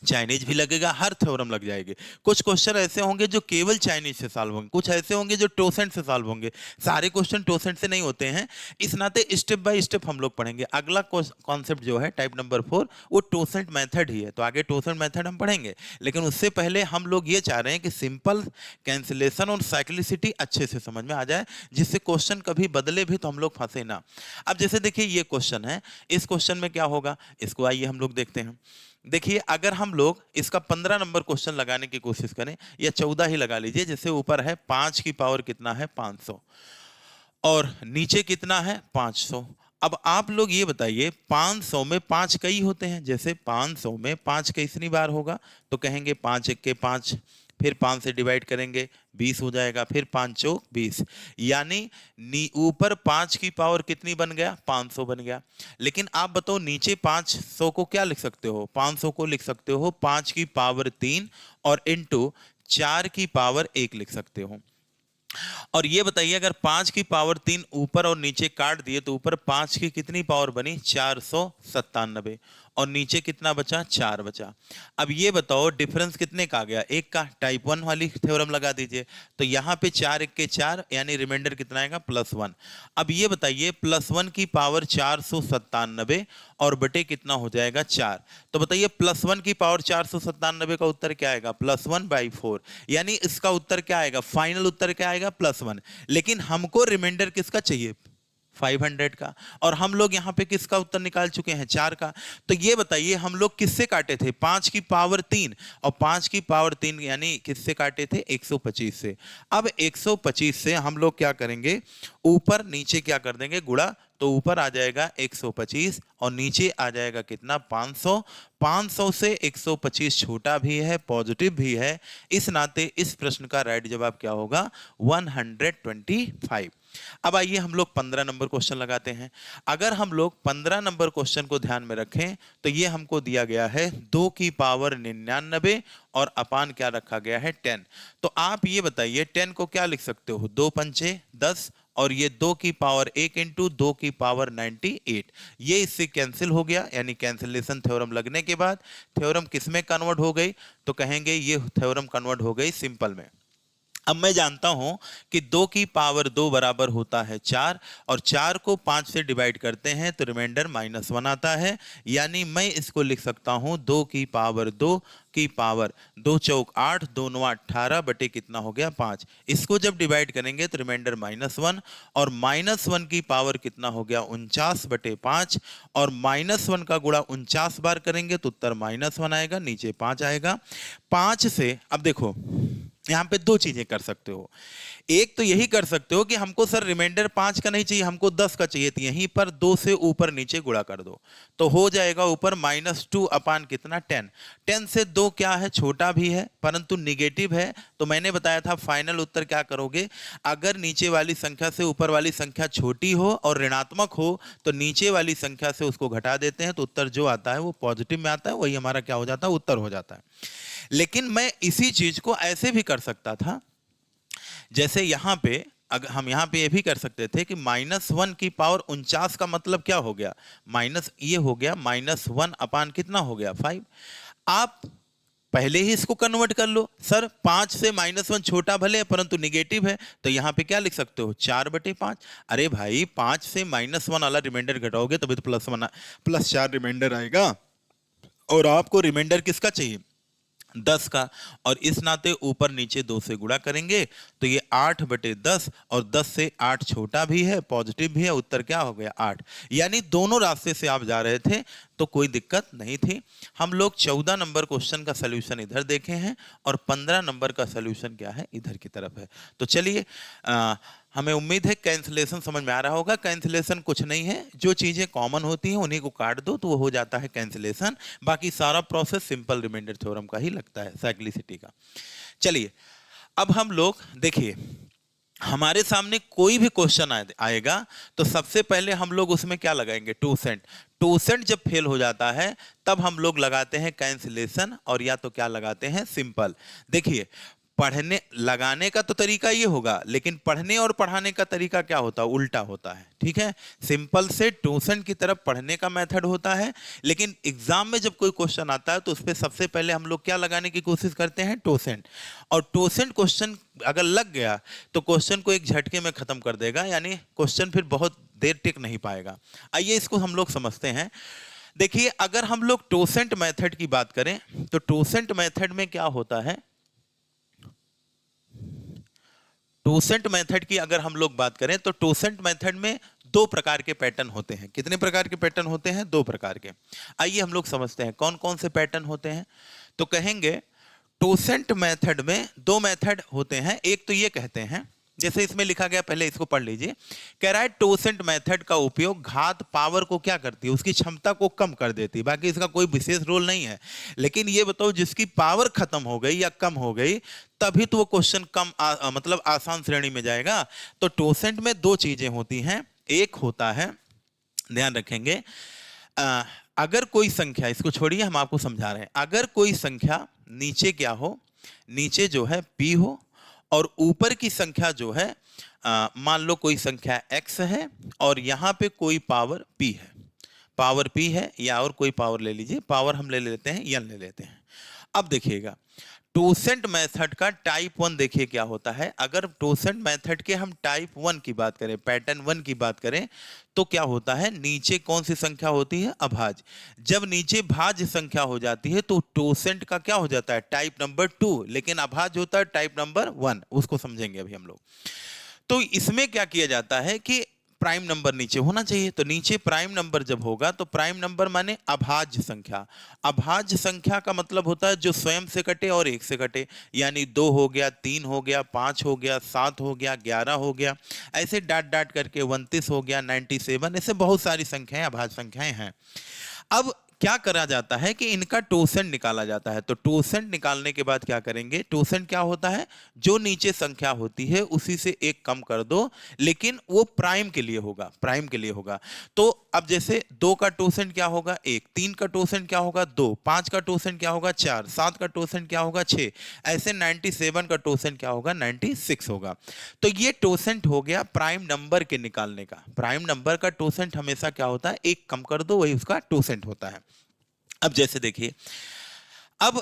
चाइनीज भी लगेगा, हर थ्योरम लग जाएगी। कुछ क्वेश्चन ऐसे होंगे जो केवल चाइनीज से सॉल्व होंगे, कुछ ऐसे होंगे जो टोसेंट से सॉल्व होंगे। सारे क्वेश्चन टोसेंट से नहीं होते हैं, इस नाते स्टेप बाय स्टेप हम लोग पढ़ेंगे। अगला कॉन्सेप्ट जो है टाइप नंबर 4, वो टोसेंट मेथड ही है, तो आगे टोसेंट मेथड हम पढ़ेंगे। लेकिन उससे पहले हम लोग ये चाह रहे हैं कि सिंपल, कैंसिलेशन और साइक्लिसिटी अच्छे से समझ में आ जाए, जिससे क्वेश्चन कभी बदले भी तो हम लोग फंसे ना। अब जैसे देखिए ये क्वेश्चन है, इस क्वेश्चन में क्या होगा इसको आइए हम लोग देखते हैं। देखिए अगर हम लोग इसका 15 नंबर क्वेश्चन लगाने की कोशिश करें, या 14 ही लगा लीजिए, जैसे ऊपर है 5 की पावर कितना है? 500, और नीचे कितना है? 500। अब आप लोग ये बताइए 500 में 5 कई होते हैं, जैसे 500 में 5 कितनी बार होगा? तो कहेंगे 5 1 के 5, फिर 5 से डिवाइड करेंगे 20 हो जाएगा, फिर 5 चौक 20, यानी ऊपर 5 की पावर कितनी बन गया? 500 बन गया। लेकिन आप बताओ नीचे 500 को क्या लिख सकते हो? 500 को लिख सकते हो 5 की पावर 3 और इंटू 4 की पावर 1 लिख सकते हो। और ये बताइए अगर 5 की पावर 3 ऊपर और नीचे काट दिए तो ऊपर 5 की कितनी पावर बनी? 497, और नीचे कितना बचा? 4 बचा। अब ये बताओ डिफरेंस कितने का आ गया? 1 का। टाइप 1 वाली थ्योरम लगा दीजिए, तो यहाँ पे 4 1 के 4, यानी रिमाइंडर कितना आएगा? +1। अब ये बताइए +1 की पावर 497 और बटे कितना हो जाएगा? 4। तो बताइए +1 की पावर 497 का उत्तर क्या आएगा? +1/4, यानी इसका उत्तर क्या आएगा? फाइनल उत्तर क्या आएगा? +1। लेकिन हमको रिमाइंडर किसका चाहिए? 500 का। और हम लोग यहाँ पे किसका उत्तर निकाल चुके हैं? 4 का। तो ये बताइए हम लोग किससे काटे थे? 5 की पावर 3, और 5 की पावर 3 यानी किससे काटे थे? 125 से। अब 125 से हम लोग क्या करेंगे? ऊपर नीचे क्या कर देंगे? गुणा। तो ऊपर आ जाएगा 125 और नीचे आ जाएगा कितना? 500। 500 से 125 छोटा भी है, पॉजिटिव भी है, इस नाते इस प्रश्न का राइट जवाब क्या होगा? 125। अब आइए हम लोग 15 नंबर क्वेश्चन लगाते हैं। अगर हम लोग 15 नंबर क्वेश्चन को ध्यान में रखें तो ये हमको दिया गया है 2 की पावर 99 और अपान क्या रखा गया है? 10। तो आप ये बताइए 10 को क्या लिख सकते हो? 2 पंचे 10, और ये 2 की पावर 1 इंटू 2 की पावर 98, ये इससे कैंसिल हो गया, यानी कैंसिलेशन थ्योरम लगने के बाद थ्योरम किस में कन्वर्ट हो गई? तो कहेंगे ये थ्योरम कन्वर्ट हो गई सिंपल में। अब मैं जानता हूं कि 2 की पावर 2 बराबर होता है 4, और 4 को 5 से डिवाइड करते हैं तो रिमाइंडर -1 आता है, यानी मैं इसको लिख सकता हूं 2 की पावर 2 की पावर 2 चौक 8, 2 9 18 बटे कितना हो गया? 5। इसको जब डिवाइड करेंगे तो रिमाइंडर -1, और -1 की पावर कितना हो गया? 49 बटे 5, और -1 का गुणा 49 बार करेंगे तो उत्तर -1 आएगा, नीचे 5 आएगा। 5 से अब देखो यहाँ पे 2 चीजें कर सकते हो। एक तो यही कर सकते हो कि हमको सर रिमाइंडर 5 का नहीं चाहिए, हमको 10 का चाहिए, तो यहीं पर 2 से ऊपर नीचे गुणा कर दो, तो हो जाएगा ऊपर -2 अपान कितना? 10। 10 से 2 क्या है? छोटा भी है परंतु निगेटिव है, तो मैंने बताया था फाइनल उत्तर क्या करोगे? अगर नीचे वाली संख्या से ऊपर वाली संख्या छोटी हो और ऋणात्मक हो तो नीचे वाली संख्या से उसको घटा देते हैं, तो उत्तर जो आता है वो पॉजिटिव में आता है, वही हमारा क्या हो जाता है? उत्तर हो जाता है। लेकिन मैं इसी चीज को ऐसे भी कर सकता था, जैसे यहां पे अगर हम यहां पे ये भी कर सकते थे कि -1 की पावर 49 का मतलब क्या हो गया? माइनस ये हो गया -1 अपान कितना हो गया? 5। आप पहले ही इसको कन्वर्ट कर लो। सर 5 से -1 छोटा भले है परंतु निगेटिव है, तो यहां पे क्या लिख सकते हो? 4/5। अरे भाई 5 से -1 वाला रिमाइंडर घटाओगे तभी तो +4 रिमाइंडर आएगा, और आपको रिमाइंडर किसका चाहिए? 10 का। और इस नाते ऊपर नीचे 2 से गुणा करेंगे तो ये 8/10 और 10 से 8 छोटा भी है, पॉजिटिव भी है, उत्तर क्या हो गया 8। यानी दोनों रास्ते से आप जा रहे थे तो कोई दिक्कत नहीं थी। हम लोग 14 नंबर क्वेश्चन का सलूशन इधर देखे हैं और 15 नंबर का सलूशन क्या है, इधर की तरफ है। तो चलिए हमें उम्मीद है कैंसिलेशन समझ में आ रहा होगा। कैंसिलेशन कुछ नहीं है, जो चीज़ें कॉमन होती हैं उन्हीं को काट दो तो वो हो जाता है कैंसिलेशन। बाकी सारा प्रोसेस सिंपल रिमाइंडर थ्योरम का ही लगता है, साइक्लिसिटी का। चलिए अब हम लोग देखिए, हमारे सामने कोई भी क्वेश्चन आएगा तो सबसे पहले हम लोग उसमें क्या लगाएंगे, टूसेंट। टूसेंट जब फेल हो जाता है तब हम लोग लगाते हैं कैंसिलेशन और या तो क्या लगाते हैं, सिंपल। देखिए पढ़ने लगाने का तो तरीका ये होगा, लेकिन पढ़ने और पढ़ाने का तरीका क्या होता है, उल्टा होता है। ठीक है, सिंपल से टूसेंट की तरफ पढ़ने का मेथड होता है, लेकिन एग्जाम में जब कोई क्वेश्चन आता है तो उस पर सबसे पहले हम लोग क्या लगाने की कोशिश करते हैं, टूसेंट। और टूसेंट क्वेश्चन अगर लग गया तो क्वेश्चन को एक झटके में खत्म कर देगा, यानी क्वेश्चन फिर बहुत देर टिक नहीं पाएगा। आइए इसको हम लोग समझते हैं। देखिए अगर हम लोग टूसेंट मेथड की बात करें तो टूसेंट मेथड में क्या होता है, टूसेंट मेथड की अगर हम लोग बात करें तो टूसेंट मेथड में दो प्रकार के पैटर्न होते हैं। कितने प्रकार के पैटर्न होते हैं, दो प्रकार के। आइए हम लोग समझते हैं कौन कौन से पैटर्न होते हैं। तो कहेंगे टूसेंट मेथड में दो मेथड होते हैं। एक तो ये कहते हैं, जैसे इसमें लिखा गया, पहले इसको पढ़ लीजिए। कह रहा है टूसेंट मेथड का उपयोग घात पावर को क्या करती है, उसकी क्षमता को कम कर देती है। बाकी इसका कोई विशेष रोल नहीं है, लेकिन ये बताओ जिसकी पावर खत्म हो गई या कम हो गई तभी तो वो क्वेश्चन मतलब आसान श्रेणी में जाएगा। तो टूसेंट में दो चीजें होती हैं। एक होता है, ध्यान रखेंगे, अगर कोई संख्या, इसको छोड़िए हम आपको समझा रहे हैं, अगर कोई संख्या नीचे क्या हो, नीचे जो है p हो और ऊपर की संख्या जो है मान लो कोई संख्या x है और यहाँ पे कोई पावर p है, पावर p है या और कोई पावर ले लीजिए, पावर हम ले लेते हैं n ले लेते हैं। अब देखिएगा टूसेंट मेथड का टाइप 1 देखिए क्या होता है। अगर टूसेंट मेथड के हम टाइप 1 की बात करें, पैटर्न 1 की बात करें तो क्या होता है, नीचे कौन सी संख्या होती है, अभाज्य। जब नीचे भाज्य संख्या हो जाती है तो टूसेंट का क्या हो जाता है, टाइप नंबर 2, लेकिन अभाज्य होता है टाइप नंबर 1, उसको समझेंगे अभी हम लोग। तो इसमें क्या किया जाता है कि प्राइम नंबर नीचे होना चाहिए। तो नीचे प्राइम नंबर जब होगा तो प्राइम नंबर माने अभाज्य संख्या। अभाज्य संख्या का मतलब होता है जो स्वयं से कटे और एक से कटे, यानी 2 हो गया, 3 हो गया, 5 हो गया, 7 हो गया, 11 हो गया, ऐसे डाट डाट करके 29 हो गया, 97, ऐसे बहुत सारी संख्याएं अभाज्य संख्याएं हैं। अब क्या करा जाता है कि इनका टूसेंट निकाला जाता है। तो टूसेंट निकालने के बाद क्या करेंगे, टूसेंट क्या होता है, जो नीचे संख्या होती है उसी से एक कम कर दो, लेकिन वो प्राइम के लिए होगा, प्राइम के लिए होगा। तो अब जैसे 2 का टूसेंट क्या होगा 1, 3 का टूसेंट क्या होगा 2, 5 का टूसेंट क्या होगा 4, 7 का टूसेंट क्या होगा 6, ऐसे 97 का टूसेंट क्या होगा 96 होगा। तो ये टूसेंट हो गया प्राइम नंबर के निकालने का। प्राइम नंबर का टूसेंट हमेशा क्या होता है, एक कम कर दो, वही उसका टूसेंट होता है। अब जैसे देखिए, अब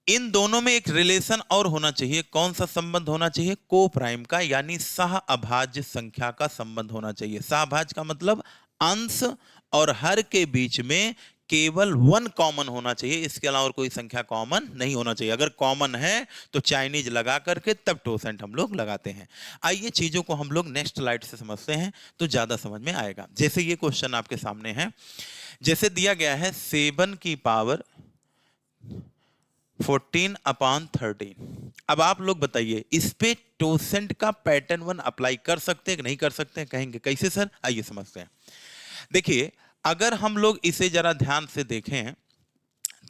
इन दोनों में एक रिलेशन और होना चाहिए। कौन सा संबंध होना चाहिए, को प्राइम का, यानी सह अभाज्य संख्या का संबंध होना चाहिए। सह अभाज्य का मतलब अंश और हर के बीच में केवल 1 कॉमन होना चाहिए, इसके अलावा और कोई संख्या कॉमन नहीं होना चाहिए। अगर कॉमन है तो चाइनीज लगा करके तब टूसेंट हम लोग लगाते हैं। आइए चीजों को हम लोग नेक्स्ट स्लाइड से समझते हैं तो ज्यादा समझ में आएगा। जैसे ये क्वेश्चन आपके सामने है, जैसे दिया गया है 7 की पावर 14/13। अब आप लोग बताइए इस पे टूसेंट का पैटर्न 1 अप्लाई कर सकते हैं कि नहीं कर सकते हैं, कहेंगे कैसे सर, आइए समझते हैं। देखिए अगर हम लोग इसे जरा ध्यान से देखें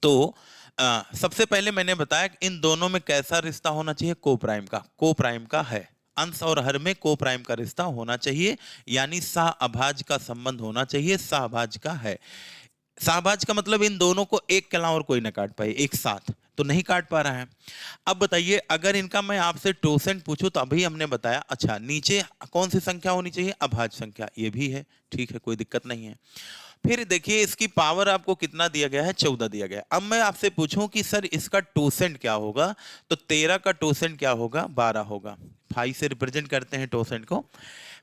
तो सबसे पहले मैंने बताया कि इन दोनों में कैसा रिश्ता होना चाहिए, को प्राइम का। को प्राइम का है, अंश और हर में को प्राइम का रिश्ता होना चाहिए, यानी सह अभाज्य का संबंध होना चाहिए, सह अभाज्य का है। सह अभाज्य का मतलब इन दोनों को एक के अलावा और कोई ना काट पाए, एक साथ तो नहीं काट पा रहा है। अब बताइए अगर इनका मैं आपसे टूसेंट पूछूं तो अभी हमने बताया, अच्छा नीचे कौन सी संख्या होनी चाहिए, अभाज्य संख्या, ये भी है, ठीक है, कोई दिक्कत नहीं है। फिर देखिए इसकी पावर आपको कितना दिया गया है, 14 दिया गया है। अब मैं आपसे पूछूं कि सर इसका टूसेंट क्या होगा, तो 13 का टूसेंट क्या होगा, 12 होगा। 5 से रिप्रेजेंट करते हैं टूसेंट को।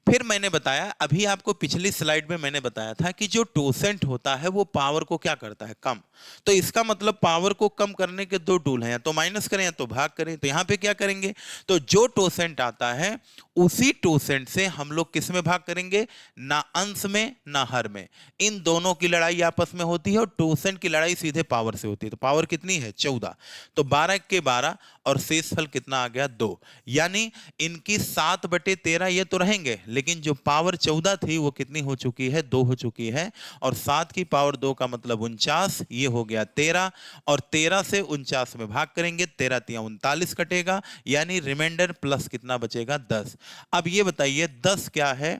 फिर मैंने बताया, अभी आपको पिछली स्लाइड में मैंने बताया था कि जो टूसेंट होता है वो पावर को क्या करता है, कम। तो इसका मतलब पावर को कम करने के दो टूल हैं, या तो माइनस करें या तो भाग करें। तो यहां पे क्या करेंगे, तो जो टोसेंट आता है उसी टोसेंट से हम लोग किस में भाग करेंगे, ना अंश में ना हर में। इन दोनों की लड़ाई आपस में होती है और टोसेंट की लड़ाई सीधे पावर से होती है। तो पावर कितनी है 14, तो 12 के 12 और शेषफल कितना आ गया 2। यानी इनकी 7/13 ये तो रहेंगे, लेकिन जो पावर 14 थी वो कितनी हो चुकी है, 2 हो चुकी है। और 7 की पावर 2 का मतलब 49, ये हो गया 13। और 13 से 49 में भाग करेंगे, 13 तिया 39 कटेगा, यानी रिमाइंडर प्लस कितना बचेगा 10। अब ये बताइए 10 क्या है,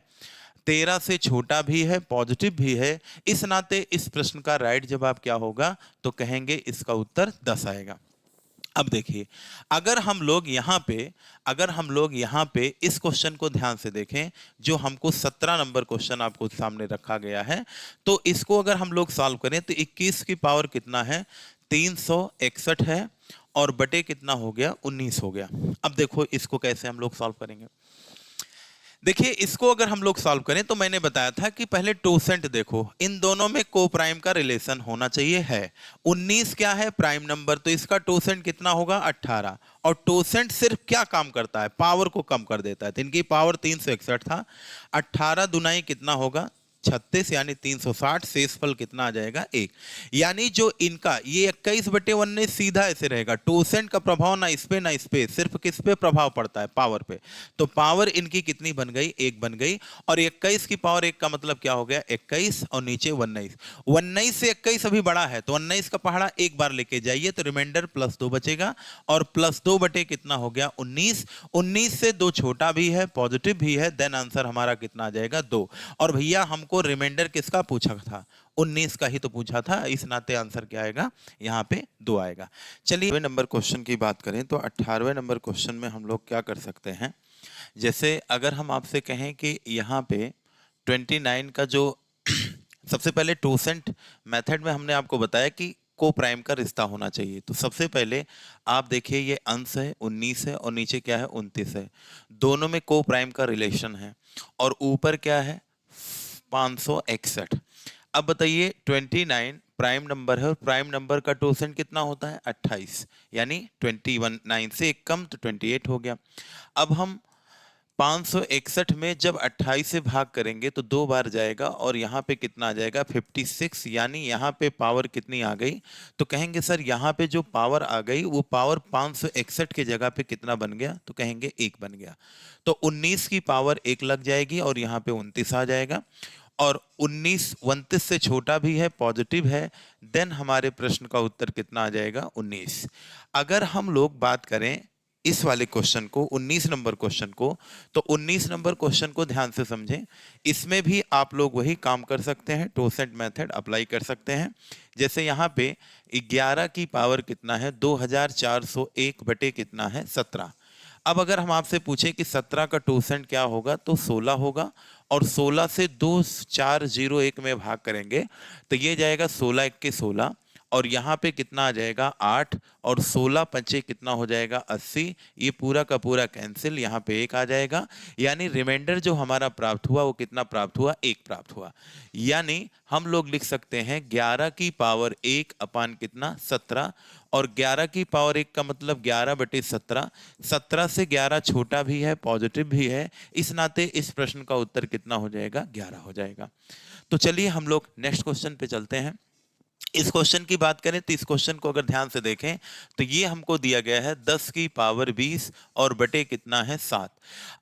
13 से छोटा भी है, पॉजिटिव भी है। इस नाते इस प्रश्न का राइट जवाब क्या होगा, तो कहेंगे इसका उत्तर 10 आएगा। अब देखिए, अगर हम लोग यहाँ पे इस क्वेश्चन को ध्यान से देखें, जो हमको 17 नंबर क्वेश्चन आपको सामने रखा गया है, तो इसको अगर हम लोग सॉल्व करें तो 21 की पावर कितना है, 361 है, और बटे कितना हो गया, 19 हो गया। अब देखो इसको कैसे हम लोग सॉल्व करेंगे। देखिए, इसको अगर हम लोग सॉल्व करें तो मैंने बताया था कि पहले टोसेंट देखो, इन दोनों में को प्राइम का रिलेशन होना चाहिए है। 19 क्या है, प्राइम नंबर, तो इसका टोसेंट कितना होगा 18। और टोसेंट सिर्फ क्या काम करता है, पावर को कम कर देता है। तो इनकी पावर 361 था, 18 दुनाई कितना होगा 36, यानी 360। शेषफल कितना आ जाएगा 1। यानी जो इनका ये 21/19 सीधा ऐसे रहेगा। टोसेंट का प्रभाव ना इस पे ना इस पे, सिर्फ किस पे प्रभाव पड़ता है, पावर पे। तो पावर इनकी कितनी बन गई, 1 बन गई। और 21 की पावर 1 का मतलब क्या हो गया, 21, और नीचे 19। 19 से 21 अभी बड़ा है, तो 19 का पहाड़ा एक बार लेके जाइए तो रिमाइंडर +2 बचेगा। और +2 बटे कितना हो गया 19। 19 से 2 छोटा भी है, पॉजिटिव भी है, देन आंसर हमारा कितना आ जाएगा 2। और भैया हमको रिमाइंडर किसका पूछा था, 19 का ही तो पूछा था। इस नाते आंसर क्या आएगा, यहाँ पे 2 आएगा। चलिए 18वें नंबर क्वेश्चन की बात करें तो 18वें नंबर क्वेश्चन में हम लोग क्या कर सकते हैं। जैसे अगर हम आपसे कहें कि यहाँ पे 29 का जो सबसे पहले टोसेंट मेथड में हमने आपको बताया कि को प्राइम का रिश्ता होना चाहिए। तो सबसे पहले आप देखिए, ये अंश है 19 है और नीचे क्या है 29 है, दोनों में को प्राइम का रिलेशन है। और ऊपर क्या है 561। अब बताइए 29 प्राइम नंबर है और प्राइम नंबर का टोसेंट कितना होता है 28, यानी 29 से एक कम तो 28 हो गया। अब हम 561 में जब 28 से भाग करेंगे तो 2 बार जाएगा और यहाँ पे कितना आ जाएगा 56, यानी यहाँ पे पावर कितनी आ गई, तो कहेंगे सर यहाँ पे जो पावर आ गई वो पावर 561 के जगह पे कितना बन गया, तो कहेंगे 1 बन गया। तो 19 की पावर 1 लग जाएगी और यहाँ पे 29 आ जाएगा। और 19 29 से छोटा भी है, पॉजिटिव है, देन हमारे प्रश्न का उत्तर कितना आ जाएगा 19। अगर हम लोग बात करें इस वाले क्वेश्चन को, 19 नंबर क्वेश्चन को, तो 19 नंबर क्वेश्चन को ध्यान से समझें। इसमें भी आप लोग वही काम कर सकते हैं, टोसेंट मेथड अप्लाई कर सकते हैं। जैसे यहाँ पे 11 की पावर कितना है 2401 बटे कितना है 17। अब अगर हम आपसे पूछे कि 17 का टोसेंट क्या होगा, तो 16 होगा। और 16 से 2401 में भाग करेंगे तो ये जाएगा 16 1 के 16, और यहाँ पे कितना आ जाएगा 8, और 16 पंचे कितना हो जाएगा 80। ये पूरा का पूरा कैंसिल, यहाँ पे 1 आ जाएगा। यानी रिमाइंडर जो हमारा प्राप्त हुआ वो कितना प्राप्त हुआ, 1 प्राप्त हुआ। यानी हम लोग लिख सकते हैं 11 की पावर 1 अपान कितना 17, और 11 की पावर 1 का मतलब 11/17। 17 से 11 छोटा भी है, पॉजिटिव भी है, इस नाते इस प्रश्न का उत्तर कितना हो जाएगा 11 हो जाएगा। तो चलिए हम लोग नेक्स्ट क्वेश्चन पे चलते हैं। इस क्वेश्चन की बात करें तो इस क्वेश्चन को अगर ध्यान से देखें तो ये हमको दिया गया है 10 की पावर 20 और बटे कितना है 7।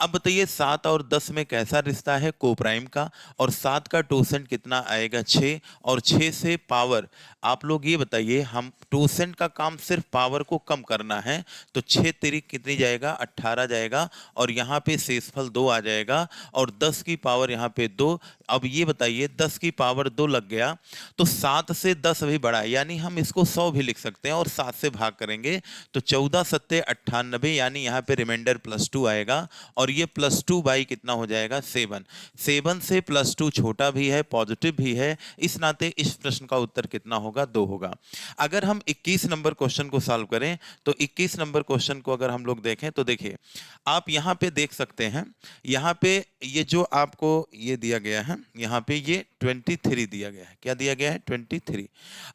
अब बताइए 7 और 10 में कैसा रिश्ता है, को प्राइम का। और 7 का टोसेंट कितना आएगा 6, और 6 से पावर, आप लोग ये बताइए, हम टोसेंट का काम सिर्फ पावर को कम करना है, तो 6 तिरिक कितनी जाएगा 18 जाएगा, और यहाँ पे शेषफल 2 आ जाएगा, और 10 की पावर यहाँ पे 2। अब ये बताइए 10 की पावर 2 लग गया तो 7 से 10 भी बड़ा है, यानी हम इसको 100 भी लिख सकते हैं, और 7 से भाग करेंगे तो 14 सत्ते 98, यानी यहाँ पे रिमाइंडर +2 आएगा। और ये +2 बाई कितना हो जाएगा 7। 7 से +2 छोटा भी है, पॉजिटिव भी है, इस नाते इस प्रश्न का उत्तर कितना होगा 2 होगा। अगर हम 21 नंबर क्वेश्चन को सॉल्व करें तो 21 नंबर क्वेश्चन को अगर हम लोग देखें तो देखिए आप यहाँ पे देख सकते हैं, यहाँ पे ये जो आपको ये दिया गया है, यहाँ पे ये 23 दिया गया है। क्या दिया गया है? 23।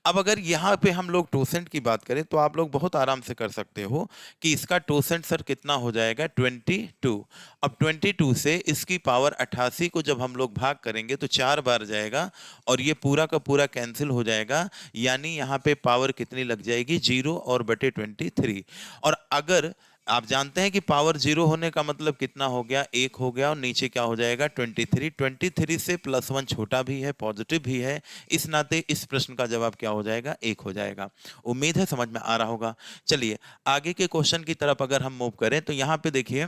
अब अगर यहाँ पे हम लोग टोसेंट की बात करें तो आप लोग बहुत आराम से कर सकते हो कि इसका टोसेंट सर कितना हो जाएगा? 22। अब 22 से इसकी पावर 88 को जब हम लोग भाग करेंगे तो 4 बार जाएगा और ये पूरा का पूरा कैंसिल हो जाएगा, यानी यहाँ पे पावर कितनी लग जाएगी? 0 और बटे 23। और अगर आप जानते हैं कि पावर 0 होने का मतलब कितना हो गया? 1 हो गया, और नीचे क्या हो जाएगा? 23। 23 से +1 छोटा भी है, पॉजिटिव भी है, इस नाते इस प्रश्न का जवाब क्या हो जाएगा? 1 हो जाएगा। उम्मीद है समझ में आ रहा होगा। चलिए आगे के क्वेश्चन की तरफ अगर हम मूव करें तो यहाँ पे देखिए,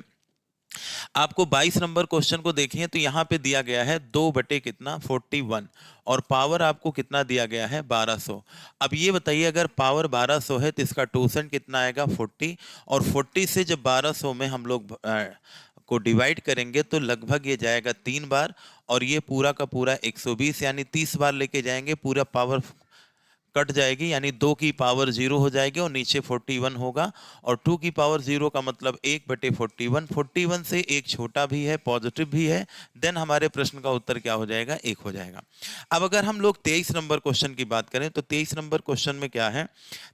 आपको 22 नंबर क्वेश्चन को देखिए तो यहाँ पे दिया गया है 2 बटे कितना? 41, और पावर आपको कितना दिया गया है? 1200। अब ये बताइए, अगर पावर 1200 है तो इसका टोसेंट कितना आएगा? 40, और 40 से जब 1200 में हम लोग को डिवाइड करेंगे तो लगभग ये जाएगा 3 बार, और ये पूरा का पूरा 120 यानी 30 बार लेके जाएंगे, पूरा पावर कट जाएगी, यानी 2 की पावर 0 हो जाएगी और नीचे 41 होगा, और 2 की पावर 0 का मतलब 1 बटे 41। 41 से एक छोटा भी है, पॉजिटिव भी है, देन हमारे प्रश्न का उत्तर क्या हो जाएगा? 1 हो जाएगा। अब अगर हम लोग 23 नंबर क्वेश्चन की बात करें तो 23 नंबर क्वेश्चन में क्या है?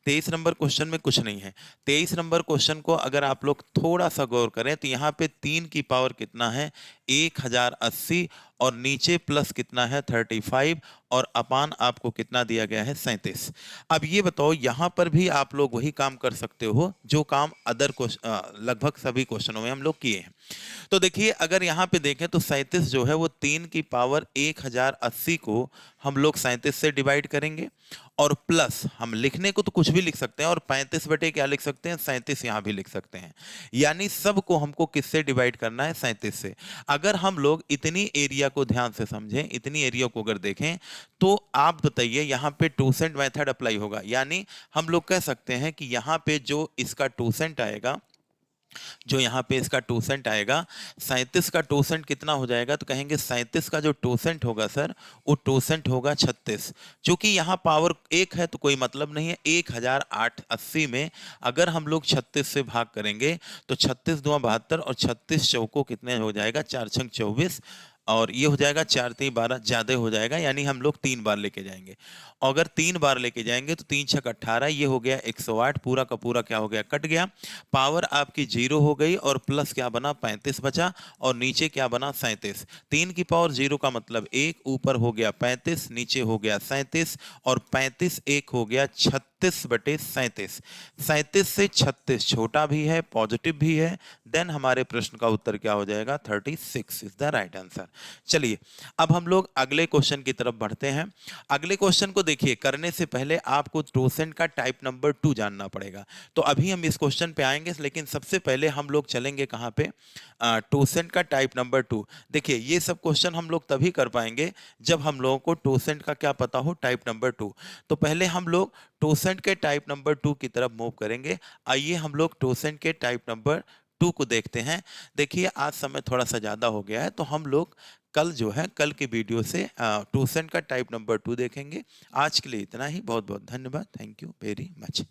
23 नंबर क्वेश्चन में कुछ नहीं है। 23 नंबर क्वेश्चन को अगर आप लोग थोड़ा सा गौर करें तो यहाँ पे 3 की पावर कितना है? 1080, और नीचे प्लस कितना है? 35, और अपान आपको कितना दिया गया है? 37। अब ये बताओ, यहां पर भी आप लोग वही काम कर सकते हो जो काम अदर लगभग सभी क्वेश्चनों में हम लोग किए हैं। तो देखिए, अगर यहाँ पे देखें तो 37 जो है वो 3 की पावर 1080 को हम लोग 37 से डिवाइड करेंगे, और प्लस हम लिखने को तो कुछ भी लिख सकते हैं, और 35 बटे क्या लिख सकते हैं? 37 यहाँ भी लिख सकते हैं। यानी सबको हमको किससे डिवाइड करना है? 37 से। अगर हम लोग इतनी एरिया को ध्यान से समझें, इतनी एरिया को अगर देखें, तो आप बताइए यहाँ पे टोसेंट मेथड अप्लाई होगा, यानी हम लोग कह सकते हैं कि यहाँ पे जो इसका टोसेंट आएगा, जो यहाँ पे इसका टोसेंट आएगा, 37 का टोसेंट कितना हो जाएगा? तो कहेंगे 37 का जो टोसेंट होगा सर, वो टोसेंट होगा 36। चूंकि यहाँ पावर 1 है तो कोई मतलब नहीं है, 1080 में अगर हम लोग 36 से भाग करेंगे तो 36 दूना 72, और 36 चौको कितने हो जाएगा? 4 छंग 24, और ये हो जाएगा 4 3 12, ज्यादा हो जाएगा, यानी हम लोग 3 बार लेके जाएंगे। अगर 3 बार लेके जाएंगे तो 3 छक 18, ये हो गया 108, पूरा का पूरा क्या हो गया? कट गया। पावर आपकी 0 हो गई, और प्लस क्या बना? 35 बचा, और नीचे क्या बना? 37। 3 की पावर 0 का मतलब 1, ऊपर हो गया 35, नीचे हो गया 37, और 35 1 हो गया 36 बटे 37। 37 से 36 छोटा भी है, पॉजिटिव भी है, देन हमारे प्रश्न का उत्तर क्या हो जाएगा? 36 इज द राइट आंसर। चलिए अब हम लोग अगले क्वेश्चन की तरफ बढ़ते हैं। अगले क्वेश्चन को देखिए, करने से पहले आपको टोसेंट का टाइप नंबर 2 जानना पड़ेगा। तो अभी हम इस क्वेश्चन पे आएंगे, लेकिन सबसे पहले हम लोग चलेंगे कहाँ पे? टोसेंट का टाइप नंबर 2। देखिए, ये सब क्वेश्चन हम लोग तभी कर पाएंगे जब हम लोगों को टोसेंट का क्या पता हो? Type number 2। तो पहले हम लोग टोसेंट के टाइप नंबर 2 की तरफ मूव करेंगे। आइए हम लोग टोसेंट के टाइप नंबर 2 को देखते हैं। देखिए, आज समय थोड़ा सा ज़्यादा हो गया है, तो हम लोग कल जो है, कल की वीडियो से टोसेंट का टाइप नंबर 2 देखेंगे। आज के लिए इतना ही। बहुत बहुत धन्यवाद। Thank you very much.